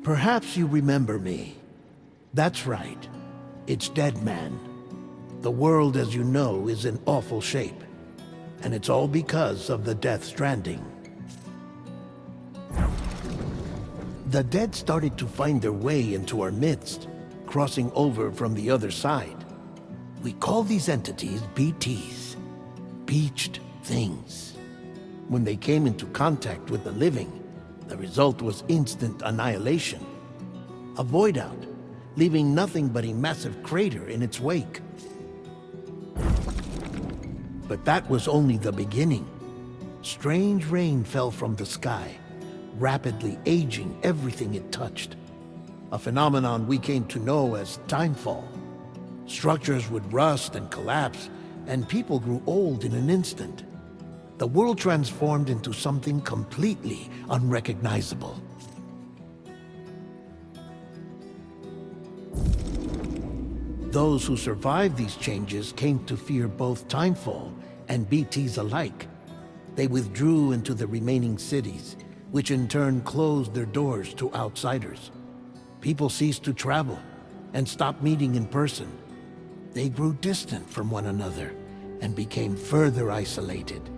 Perhaps you remember me. That's right. It's Dead Man. The world, as you know, is in awful shape. And it's all because of the Death Stranding. The dead started to find their way into our midst, crossing over from the other side. We call these entities BTs, Beached Things. When they came into contact with the living, the result was instant annihilation. A void out, leaving nothing but a massive crater in its wake. But that was only the beginning. Strange rain fell from the sky, rapidly aging everything it touched. A phenomenon we came to know as timefall. Structures would rust and collapse, and people grew old in an instant. The world transformed into something completely unrecognizable. Those who survived these changes came to fear both timefall and BTs alike. They withdrew into the remaining cities, which in turn closed their doors to outsiders. People ceased to travel and stopped meeting in person. They grew distant from one another and became further isolated.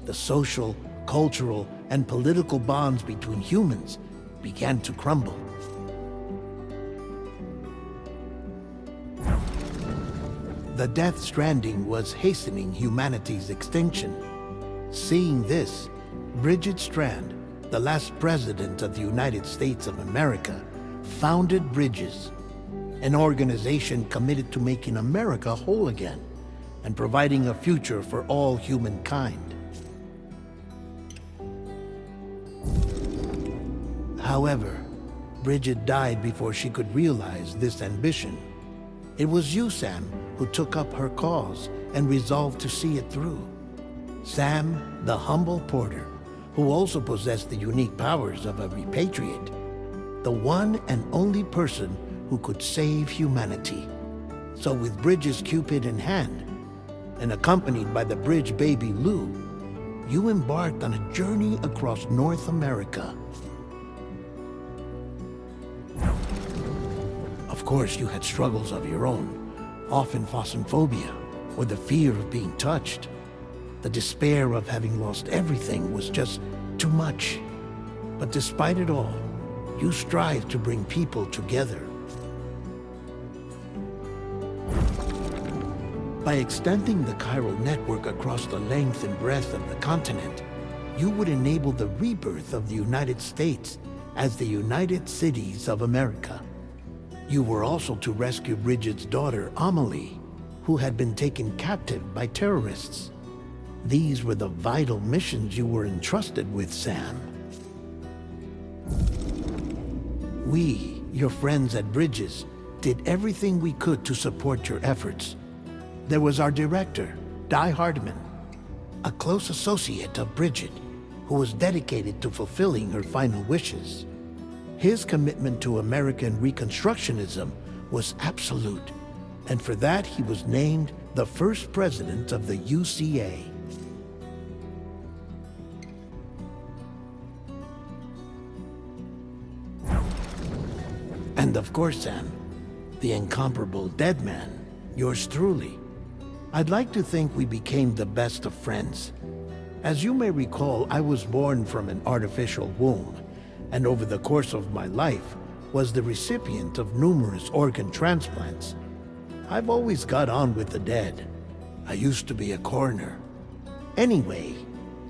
The social, cultural, and political bonds between humans began to crumble. The Death Stranding was hastening humanity's extinction. Seeing this, Bridget Strand, the last president of the United States of America, founded Bridges, an organization committed to making America whole again and providing a future for all humankind. However, Bridget died before she could realize this ambition. It was you, Sam, who took up her cause and resolved to see it through. Sam, the humble porter, who also possessed the unique powers of a repatriate, the one and only person who could save humanity. So with Bridges' Cupid in hand, and accompanied by the bridge baby Lou, you embarked on a journey across North America. Of course, you had struggles of your own, often phosmophobia, or the fear of being touched. The despair of having lost everything was just too much. But despite it all, you strived to bring people together. By extending the chiral network across the length and breadth of the continent, you would enable the rebirth of the United States as the United Cities of America. You were also to rescue Bridget's daughter, Amelie, who had been taken captive by terrorists. These were the vital missions you were entrusted with, Sam. We, your friends at Bridges, did everything we could to support your efforts. There was our director, Di Hardman, a close associate of Bridget, who was dedicated to fulfilling her final wishes. His commitment to American Reconstructionism was absolute, and for that he was named the first president of the UCA. And of course, Sam, the incomparable Dead Man, yours truly. I'd like to think we became the best of friends. As you may recall, I was born from an artificial womb, and over the course of my life was the recipient of numerous organ transplants. I've always got on with the dead. I used to be a coroner. Anyway,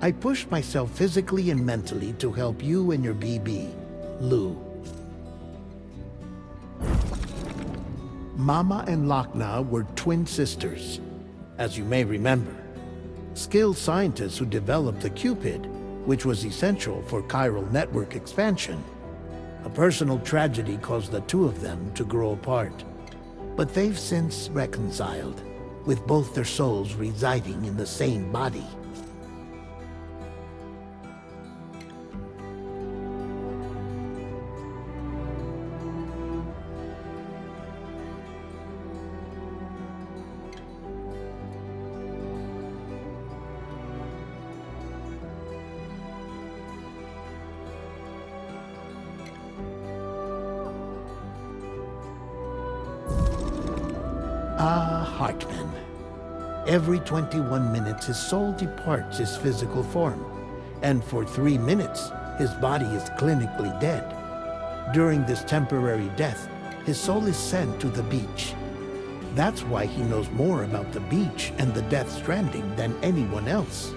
I pushed myself physically and mentally to help you and your BB, Lou. Mama and Lakna were twin sisters, as you may remember. Skilled scientists who developed the Cupid, which was essential for chiral network expansion. A personal tragedy caused the two of them to grow apart. But they've since reconciled, with both their souls residing in the same body. Hartman. Every 21 minutes his soul departs his physical form, and for 3 minutes his body is clinically dead. During this temporary death, his soul is sent to the beach. That's why he knows more about the beach and the Death Stranding than anyone else.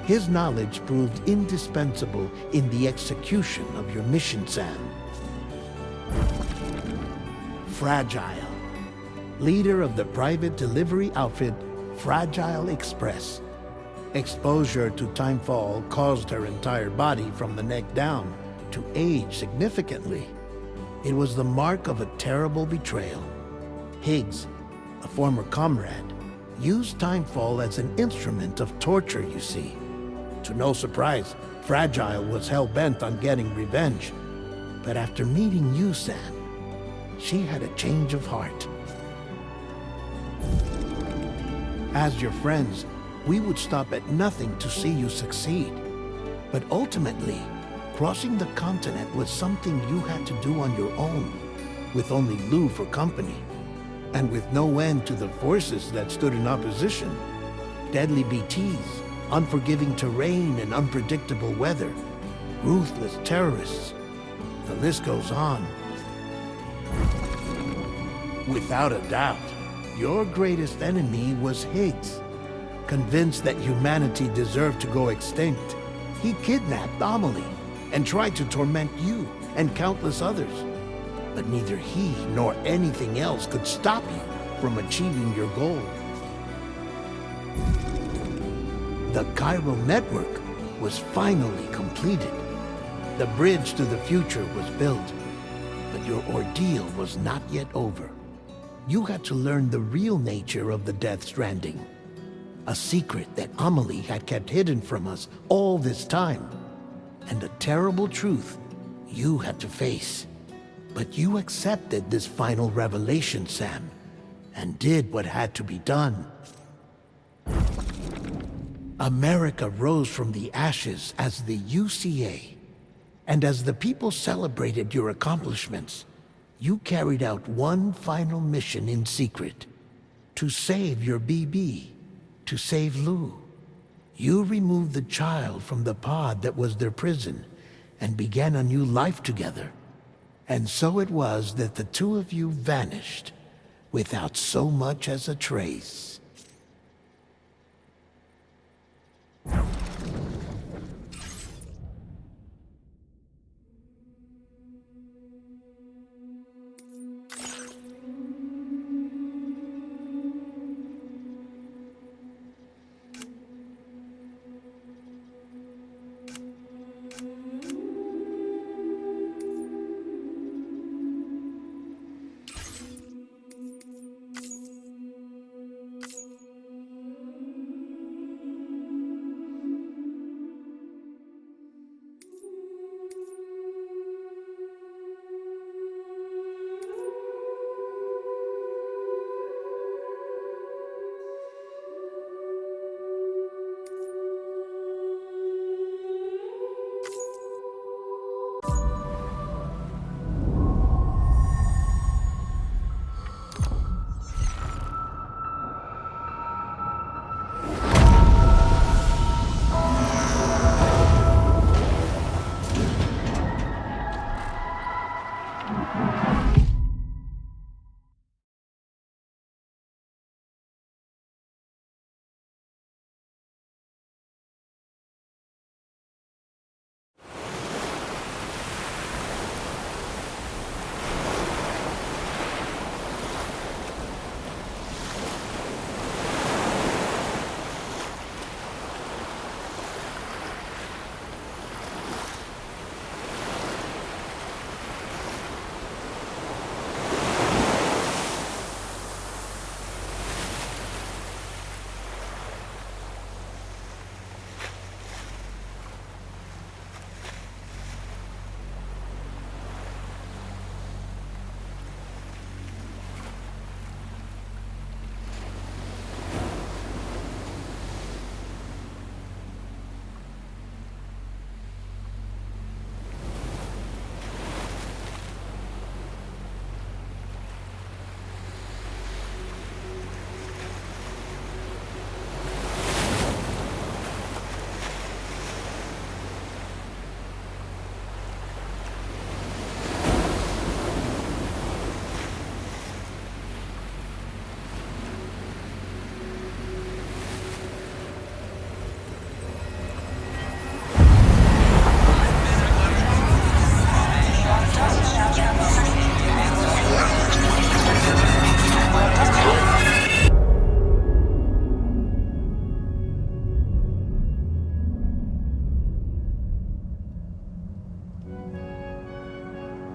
His knowledge proved indispensable in the execution of your mission, Sam. Fragile, leader of the private delivery outfit Fragile Express. Exposure to timefall caused her entire body from the neck down to age significantly. It was the mark of a terrible betrayal. Higgs, a former comrade, used timefall as an instrument of torture, you see. To no surprise, Fragile was hell-bent on getting revenge. But after meeting you, Sam, she had a change of heart. As your friends, we would stop at nothing to see you succeed. But ultimately, crossing the continent was something you had to do on your own, with only Lou for company, and with no end to the forces that stood in opposition. Deadly BTs, unforgiving terrain and unpredictable weather, ruthless terrorists. The list goes on. Without a doubt, your greatest enemy was Higgs. Convinced that humanity deserved to go extinct, he kidnapped Amelie and tried to torment you and countless others. But neither he nor anything else could stop you from achieving your goal. The chiral network was finally completed. The bridge to the future was built, but your ordeal was not yet over. You had to learn the real nature of the Death Stranding, a secret that Amelie had kept hidden from us all this time, and a terrible truth you had to face. But you accepted this final revelation, Sam, and did what had to be done. America rose from the ashes as the UCA, and as the people celebrated your accomplishments, you carried out one final mission in secret, to save your BB, to save Lou. You removed the child from the pod that was their prison and began a new life together. And so it was that the two of you vanished without so much as a trace.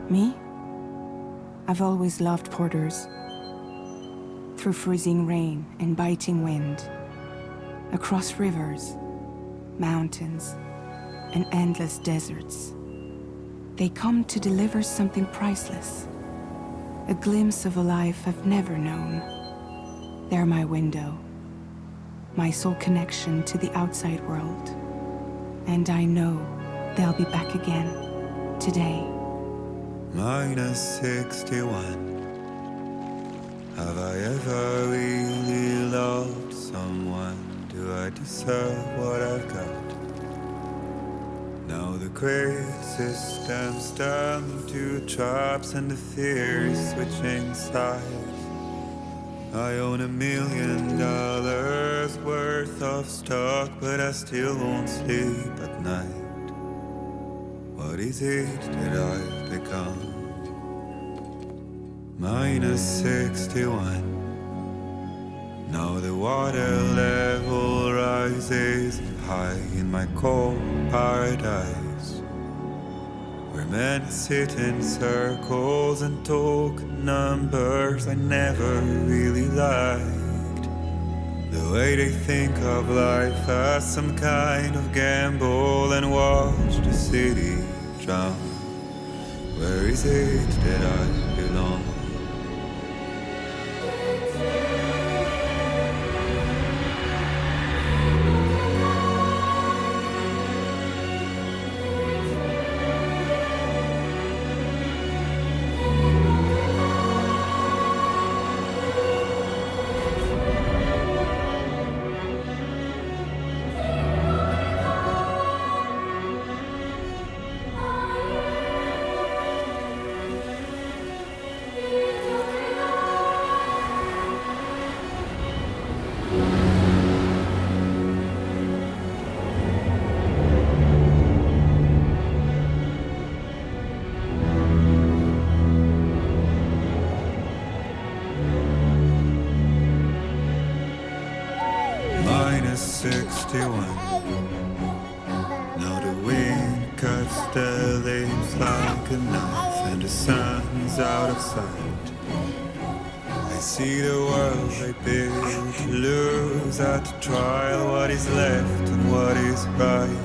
Me? I've always loved porters. Through freezing rain and biting wind, across rivers, mountains, and endless deserts, they come to deliver something priceless, a glimpse of a life I've never known. They're my window, my sole connection to the outside world, and I know they'll be back again today. -61. Have I ever really loved someone? Do I deserve what I've got? Now the crazy systems turn to traps and the fear is switching sides. I own $1 million worth of stock, but I still won't sleep at night. What is it that I've become? -61. Now the water level rises high in my cold paradise, where men sit in circles and talk numbers I never really liked. The way they think of life as some kind of gamble and watch the city drown. Where is it that I belong? -61. Now the wind cuts the leaves like a knife and the sun's out of sight. I see the world I built to lose at the trial, what is left and what is right.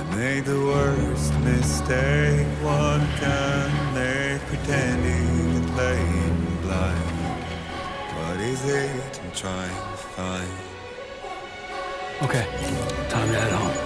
I made the worst mistake one can make, pretending and playing blind. What is it I'm trying to find? Okay, time to head home.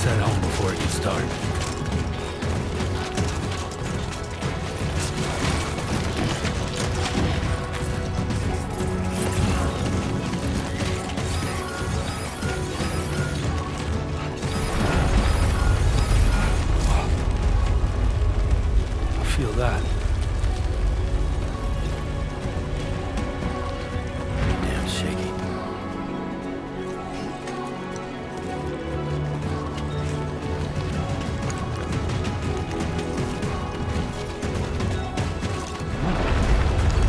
head home before it gets dark. I feel that. Damn shaky.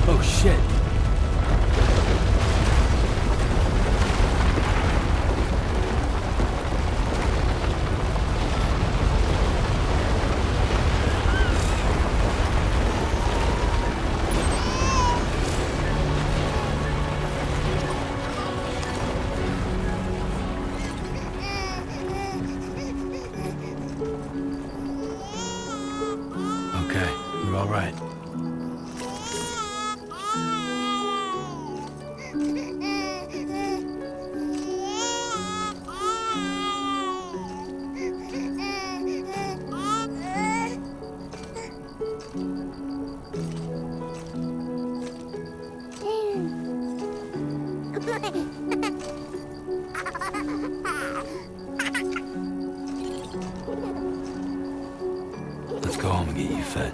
Oh shit. Okay, you're all right. Let's go home and get you fed.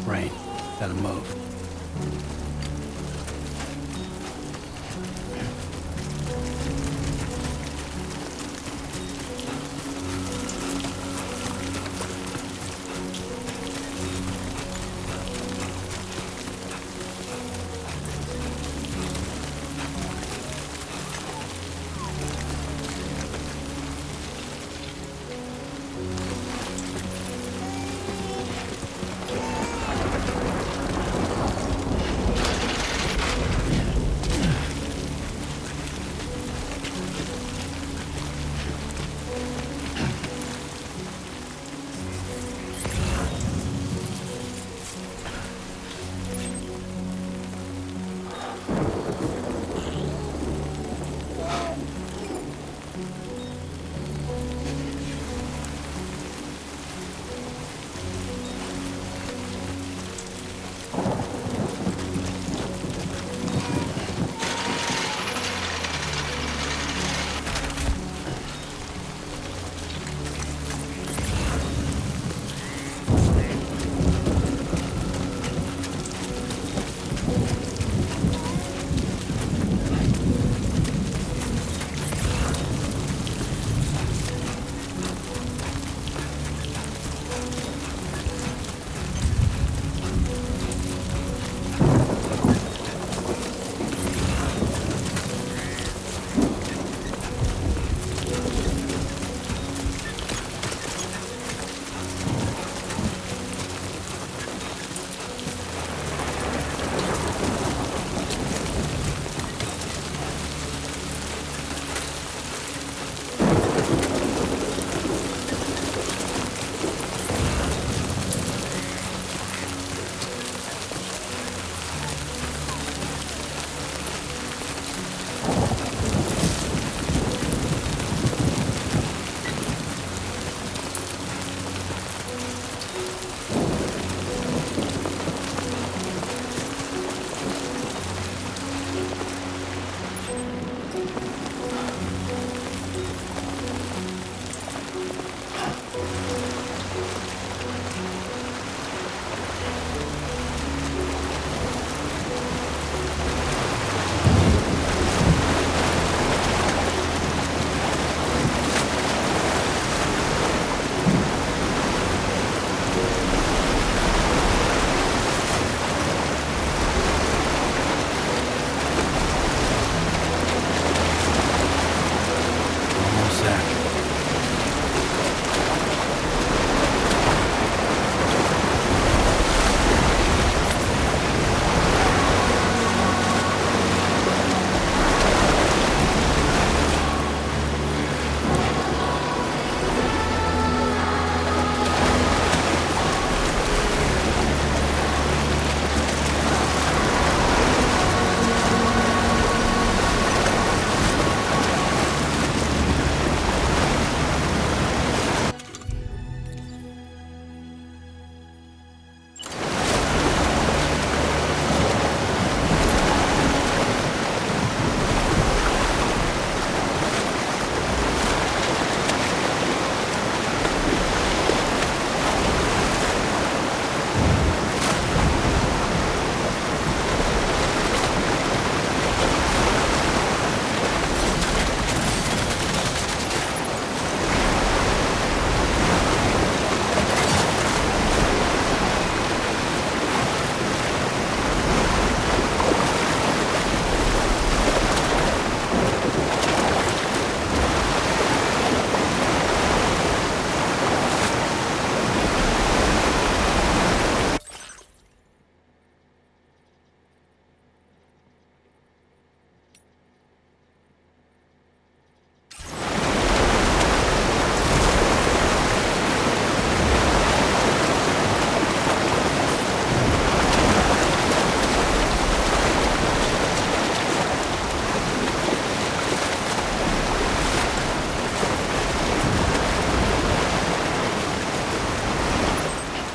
Rain. Gotta move.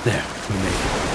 There, we made it.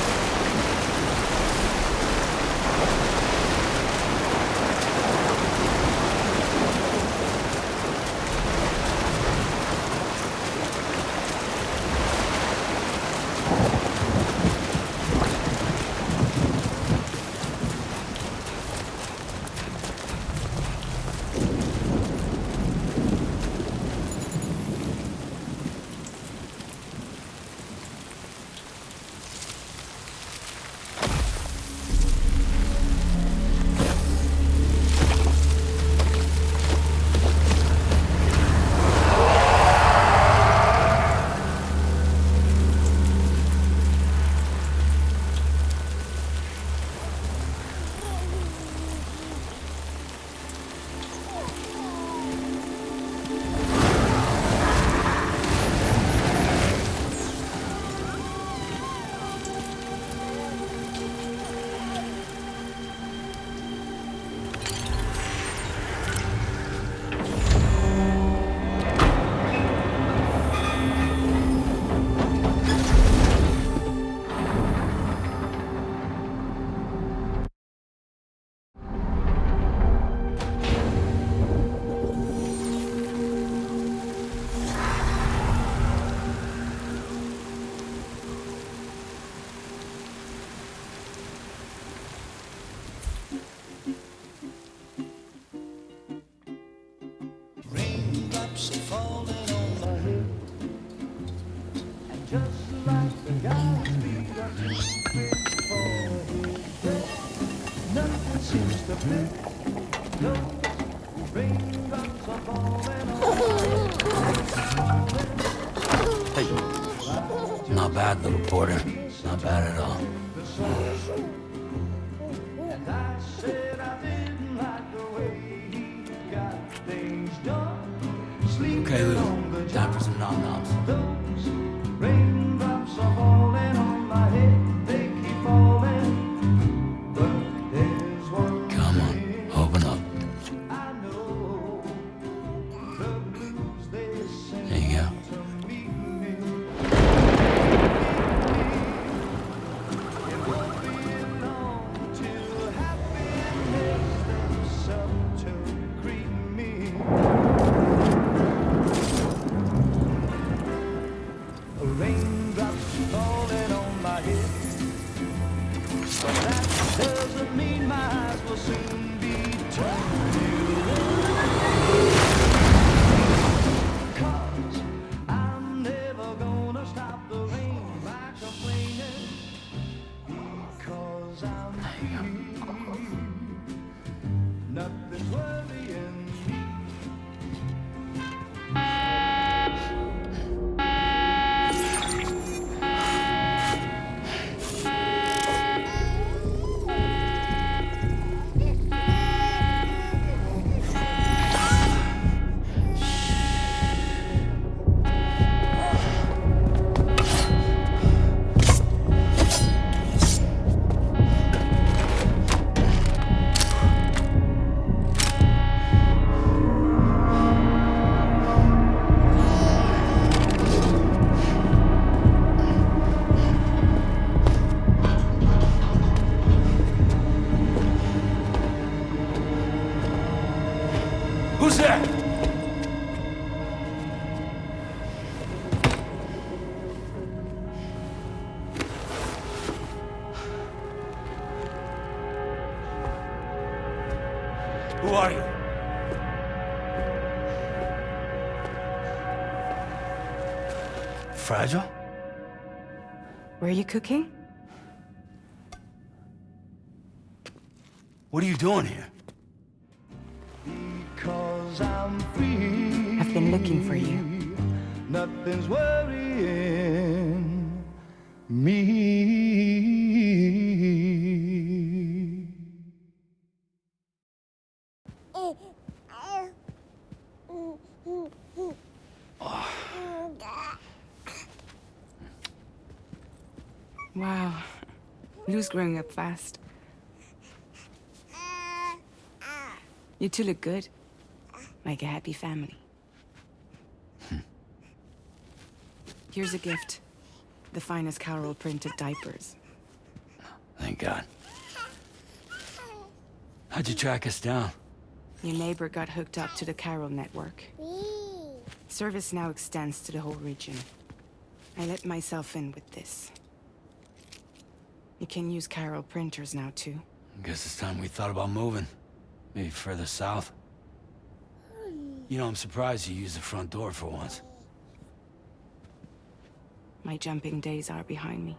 Hey. Not bad, little porter. Not bad at all. Okay, Lou. Time for some nom-noms. Come on, open up. There you go. Who's there? Who are you? Fragile? Were you cooking? What are you doing here? I've been looking for you. Nothing's worrying me. Wow. Lou's growing up fast. You two look good. Like a happy family. Here's a gift. The finest Carol printed diapers. Thank God. How'd you track us down? Your neighbor got hooked up to the Carol network. Service now extends to the whole region. I let myself in with this. You can use Carol printers now, too. Guess it's time we thought about moving. Maybe further south. You know, I'm surprised you used the front door for once. My jumping days are behind me.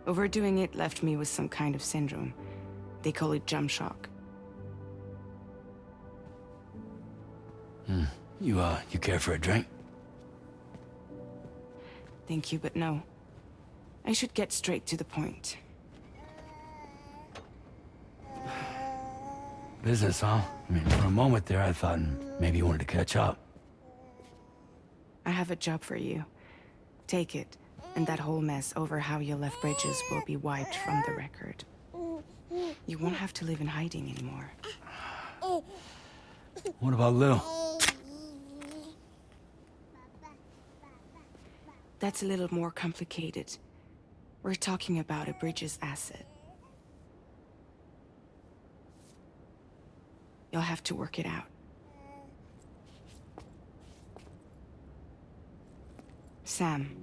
Overdoing it left me with some kind of syndrome. They call it jump shock. You care for a drink? Thank you, but no. I should get straight to the point. Business, huh? I mean, for a moment there, I thought maybe you wanted to catch up. I have a job for you. Take it, and that whole mess over how you left Bridges will be wiped from the record. You won't have to live in hiding anymore. What about Lil? That's a little more complicated. We're talking about a Bridges asset. You'll have to work it out. Sam,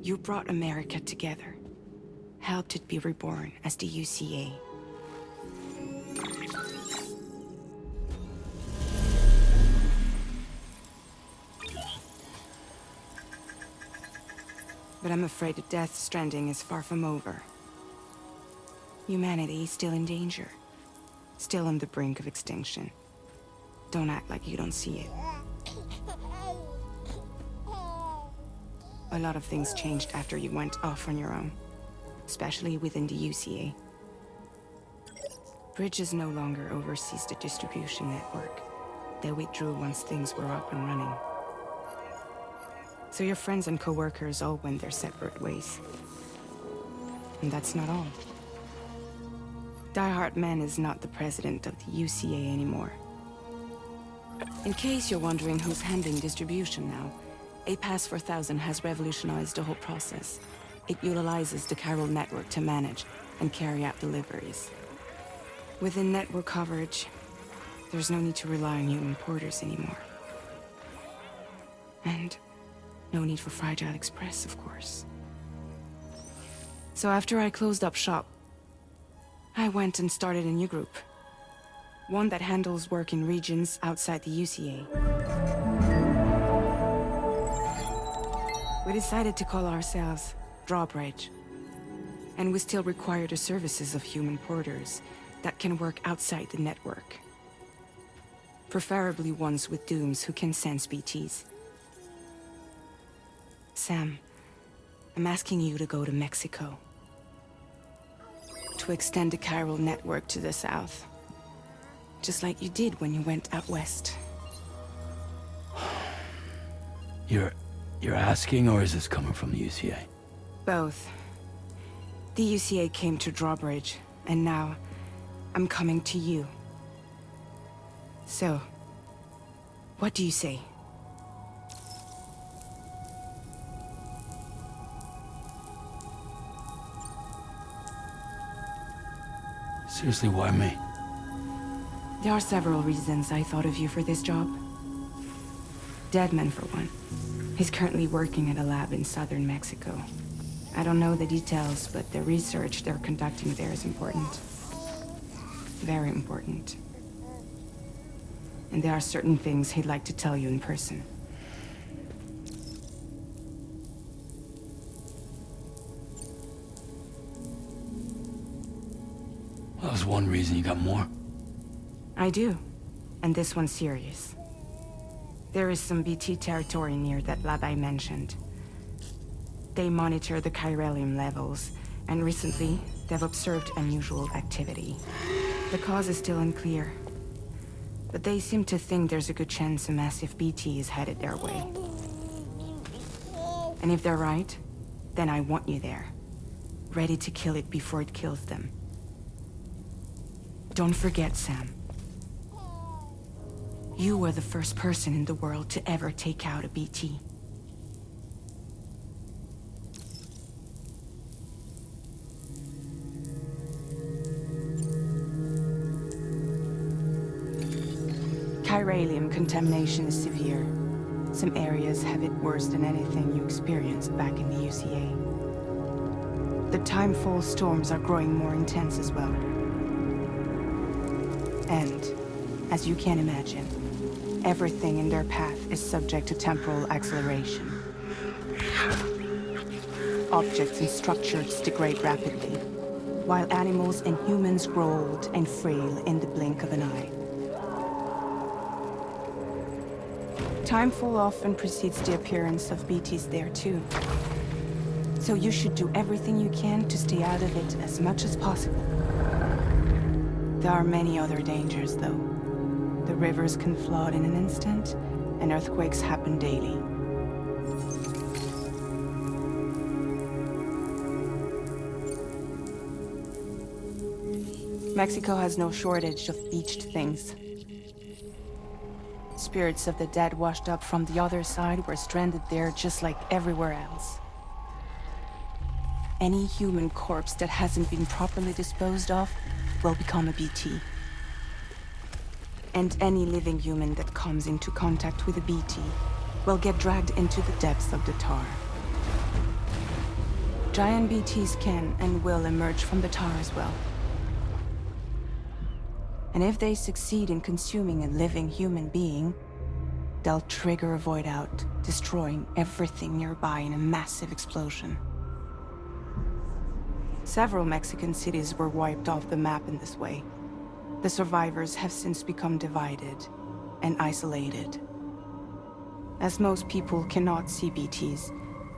you brought America together. Helped it be reborn as the UCA. But I'm afraid that Death Stranding is far from over. Humanity is still in danger. Still on the brink of extinction. Don't act like you don't see it. A lot of things changed after you went off on your own. Especially within the UCA. Bridges no longer oversees the distribution network. They withdrew once things were up and running. So your friends and co-workers all went their separate ways. And that's not all. Die Hard Man is not the president of the UCA anymore. In case you're wondering who's handling distribution now, A Pass 4000 has revolutionized the whole process. It utilizes the chiral network to manage and carry out deliveries. Within network coverage, there's no need to rely on human porters anymore. And no need for Fragile Express, of course. So after I closed up shop, I went and started a new group. One that handles work in regions outside the UCA. We decided to call ourselves Drawbridge. And we still require the services of human porters that can work outside the network. Preferably ones with dooms who can sense BTs. Sam, I'm asking you to go to Mexico. To extend the chiral network to the south. Just like you did when you went out west. You're asking, or is this coming from the UCA? Both. The UCA came to Drawbridge, and now I'm coming to you. So, what do you say? Seriously, why me? There are several reasons I thought of you for this job. Deadman, for one. He's currently working at a lab in southern Mexico. I don't know the details, but the research they're conducting there is important. Very important. And there are certain things he'd like to tell you in person. That was one reason. You got more? I do. And this one's serious. There is some BT territory near that lab I mentioned. They monitor the chiralium levels, and recently, they've observed unusual activity. The cause is still unclear, but they seem to think there's a good chance a massive BT is headed their way. And if they're right, then I want you there, ready to kill it before it kills them. Don't forget, Sam. You were the first person in the world to ever take out a BT. Chiralium contamination is severe. Some areas have it worse than anything you experienced back in the UCA. The timefall storms are growing more intense as well. And, as you can imagine, everything in their path is subject to temporal acceleration. Objects and structures degrade rapidly, while animals and humans grow old and frail in the blink of an eye. Timefall often precedes the appearance of BTs there too. So you should do everything you can to stay out of it as much as possible. There are many other dangers, though. The rivers can flood in an instant, and earthquakes happen daily. Mexico has no shortage of beached things. Spirits of the dead washed up from the other side were stranded there just like everywhere else. Any human corpse that hasn't been properly disposed of will become a BT. And any living human that comes into contact with a BT will get dragged into the depths of the tar. Giant BTs can and will emerge from the tar as well. And if they succeed in consuming a living human being, they'll trigger a void out. destroying everything nearby in a massive explosion. Several Mexican cities were wiped off the map in this way. The survivors have since become divided and isolated. As most people cannot see BTs,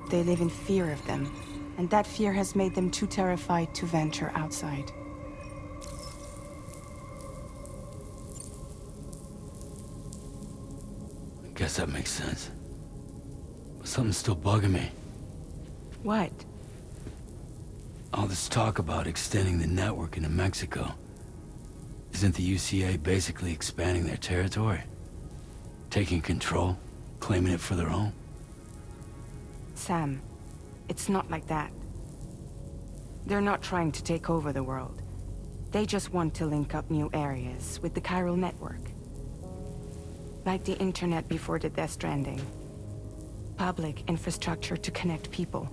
they live in fear of them, and that fear has made them too terrified to venture outside. I guess that makes sense. But something's still bugging me. What? All this talk about extending the network into Mexico. Isn't the UCA basically expanding their territory? Taking control? Claiming it for their own? Sam, it's not like that. They're not trying to take over the world. They just want to link up new areas with the chiral network. Like the internet before the Death Stranding. Public infrastructure to connect people.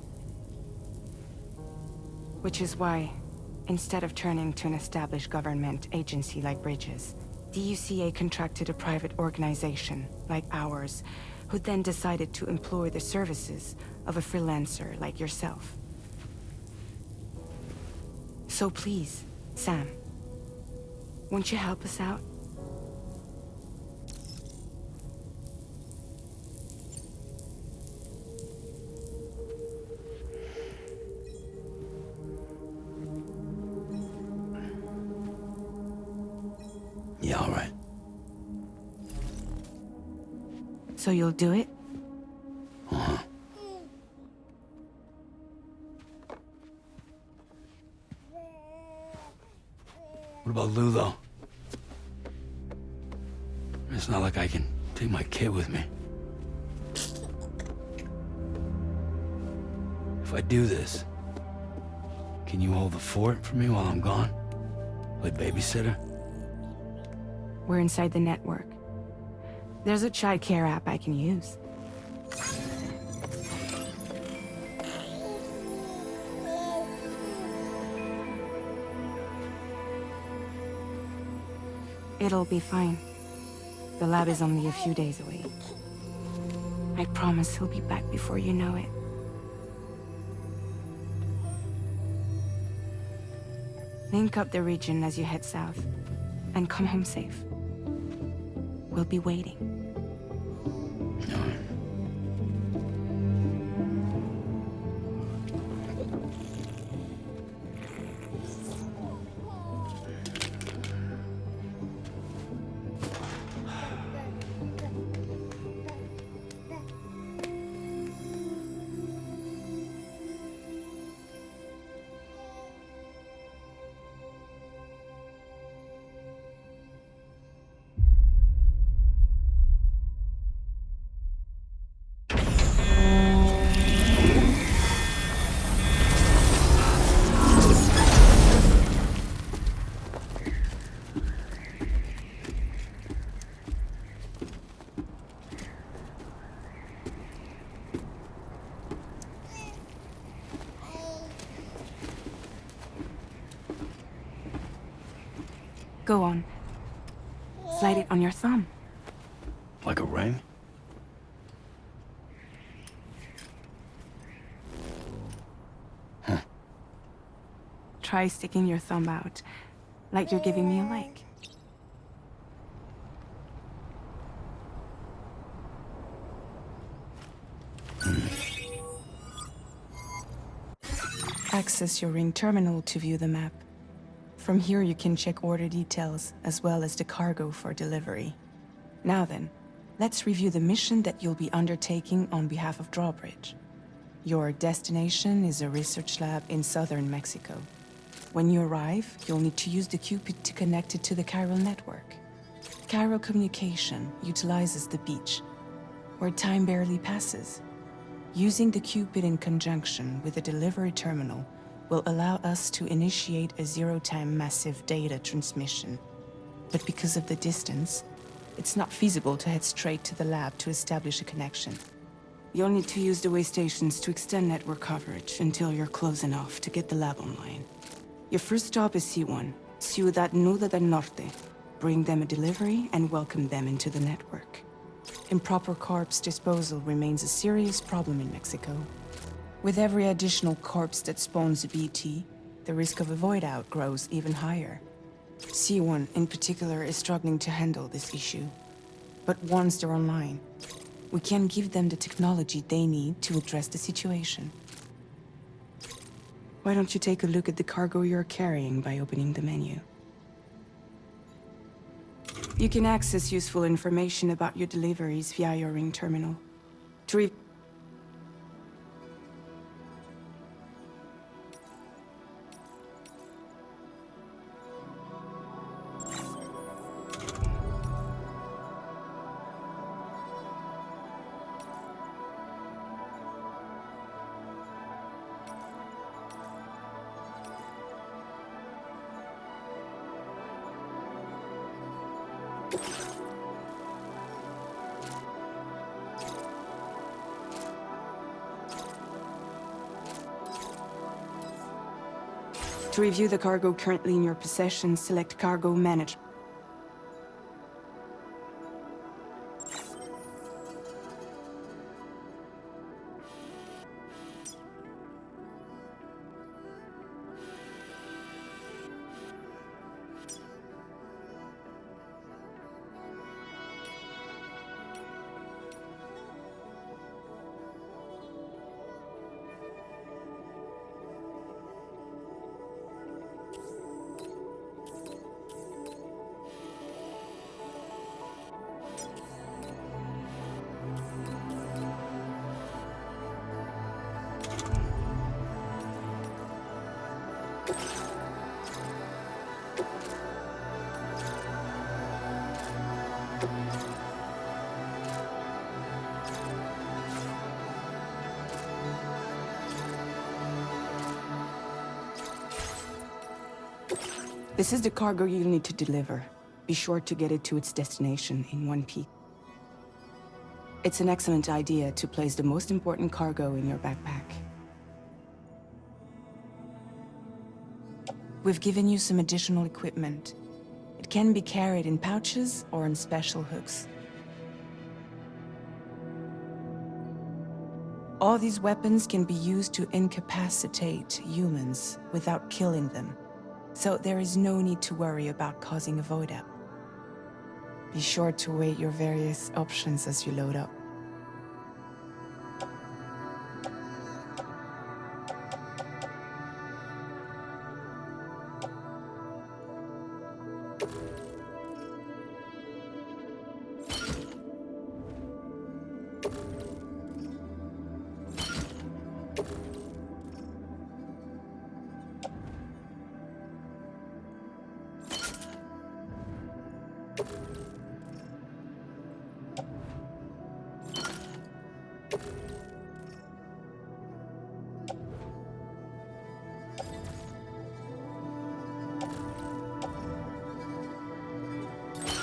Which is why, instead of turning to an established government agency like Bridges, the UCA contracted a private organization, like ours, who then decided to employ the services of a freelancer like yourself. So please, Sam, won't you help us out? Yeah, all right. So you'll do it? Uh-huh. What about Lou, though? It's not like I can take my kid with me. If I do this, can you hold the fort for me while I'm gone? Play babysitter? We're inside the network. There's a child care app I can use. It'll be fine. The lab is only a few days away. I promise he'll be back before you know it. Link up the region as you head south, and come home safe. We'll be waiting. All right. Go on. Slide it on your thumb. Like a ring? Huh. Try sticking your thumb out, like you're giving me a like. Access your ring terminal to view the map. From here you can check order details, as well as the cargo for delivery. Now then, let's review the mission that you'll be undertaking on behalf of Drawbridge. Your destination is a research lab in southern Mexico. When you arrive, you'll need to use the Cupid to connect it to the chiral network. Chiral communication utilizes the beach, where time barely passes. Using the Cupid in conjunction with the delivery terminal will allow us to initiate a zero-time massive data transmission. But because of the distance, it's not feasible to head straight to the lab to establish a connection. You'll need to use the way stations to extend network coverage until you're close enough to get the lab online. Your first stop is C1, Ciudad Nuda del Norte. Bring them a delivery and welcome them into the network. Improper corpse disposal remains a serious problem in Mexico. With every additional corpse that spawns a BT, the risk of a void out grows even higher. C1 in particular is struggling to handle this issue. But once they're online, we can give them the technology they need to address the situation. Why don't you take a look at the cargo you're carrying by opening the menu? You can access useful information about your deliveries via your ring terminal. To review the cargo currently in your possession, select Cargo Manage. This is the cargo you'll need to deliver. Be sure to get it to its destination in one piece. It's an excellent idea to place the most important cargo in your backpack. We've given you some additional equipment. It can be carried in pouches or on special hooks. All these weapons can be used to incapacitate humans without killing them. So there is no need to worry about causing a void out. Be sure to weigh your various options as you load up.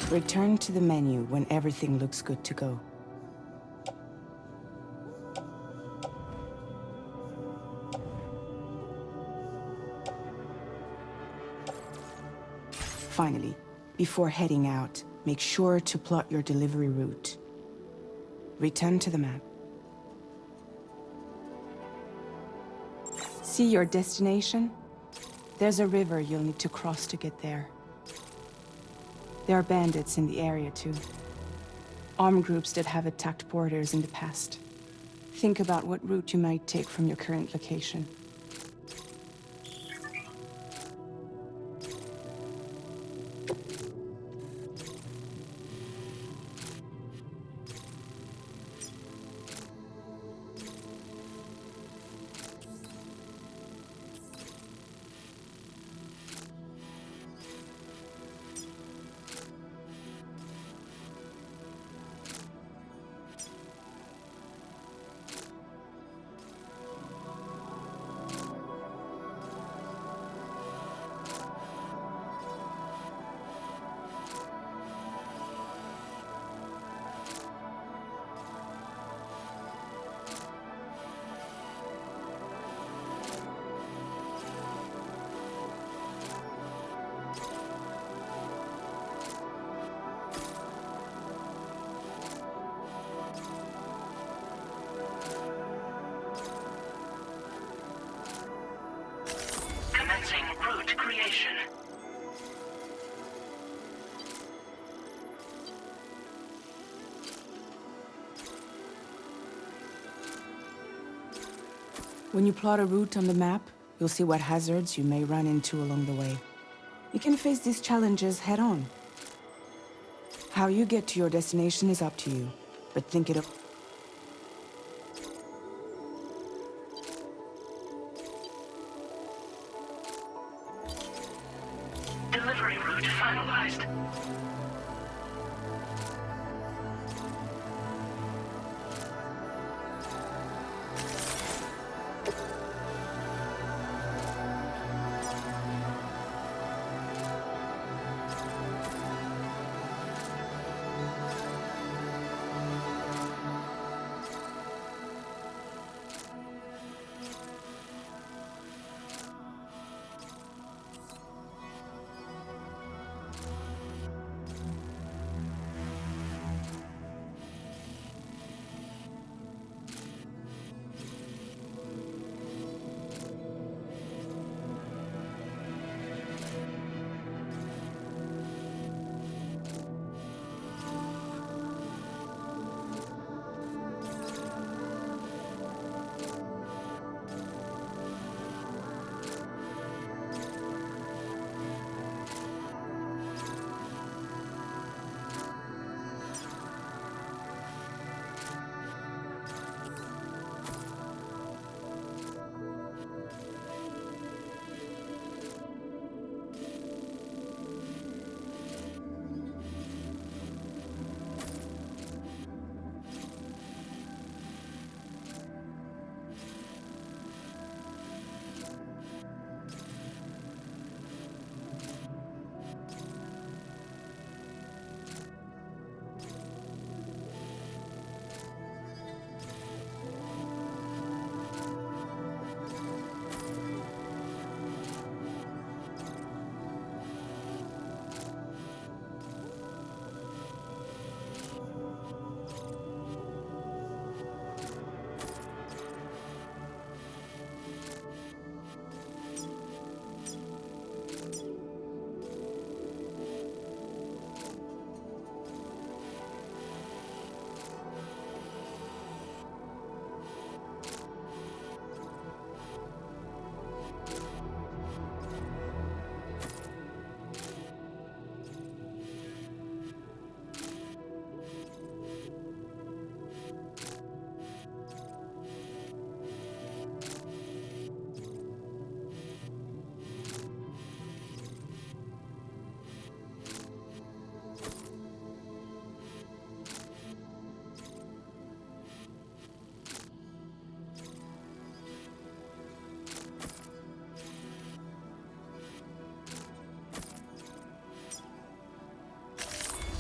Return to the menu when everything looks good to go. Finally, before heading out, make sure to plot your delivery route. Return to the map. See your destination? There's a river you'll need to cross to get there. There are bandits in the area too. Armed groups that have attacked borders in the past. Think about what route you might take from your current location. creation. When you plot a route on the map, you'll see what hazards you may run into along the way. You can face these challenges head-on. How you get to your destination is up to you, but think it up. Delivery route finalized.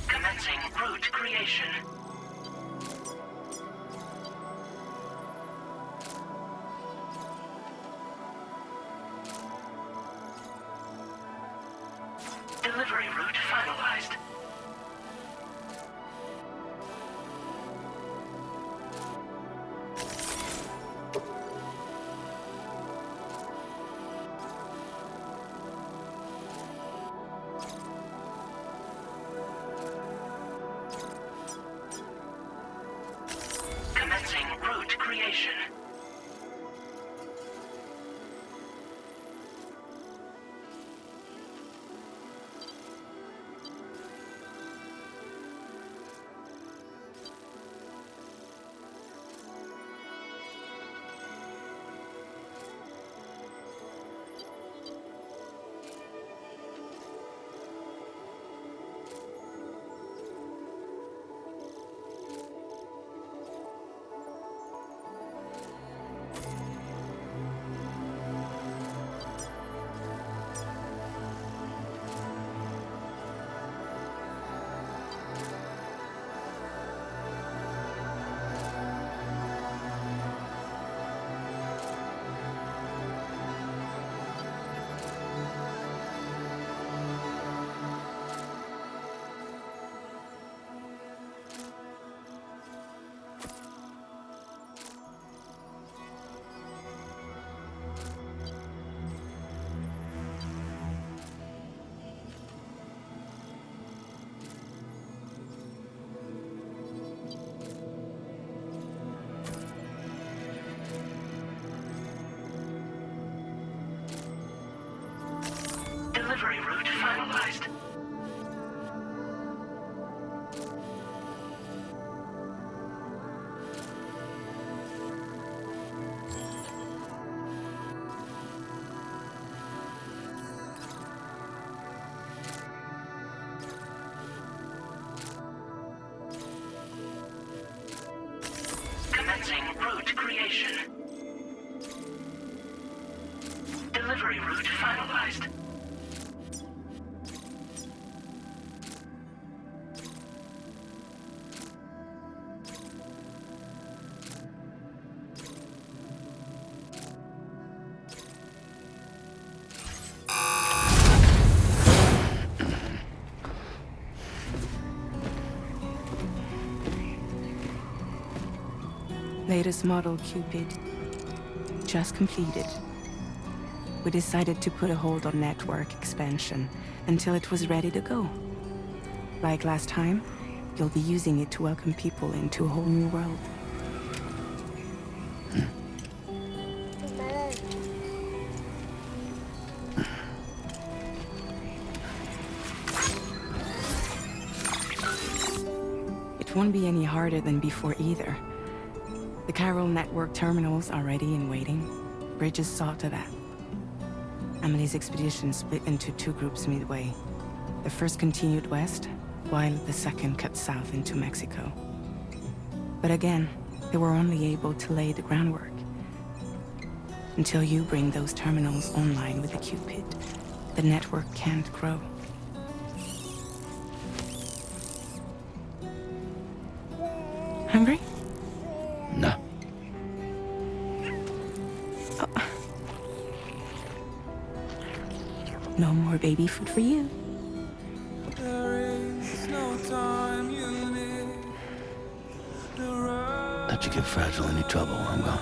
Commencing route creation. Delivery route finalized. Commencing route creation. Delivery route finalized. Commencing route creation. Delivery route finalized. Latest model Cupid. Just completed. We decided to put a hold on network expansion until it was ready to go. Like last time, you'll be using it to welcome people into a whole new world. It won't be any harder than before either. The Carol network terminals are ready and waiting. Bridges saw to that. Emily's expedition split into two groups midway. The first continued west, while the second cut south into Mexico. But again, they were only able to lay the groundwork. Until you bring those terminals online with the Cupid, the network can't grow. Hungry? No. No more baby food for you. Let you get fragile any trouble while I'm gone.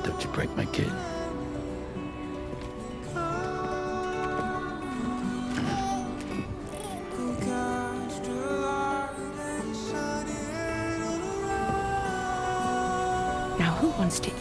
Don't you break my kid. Now who wants to eat?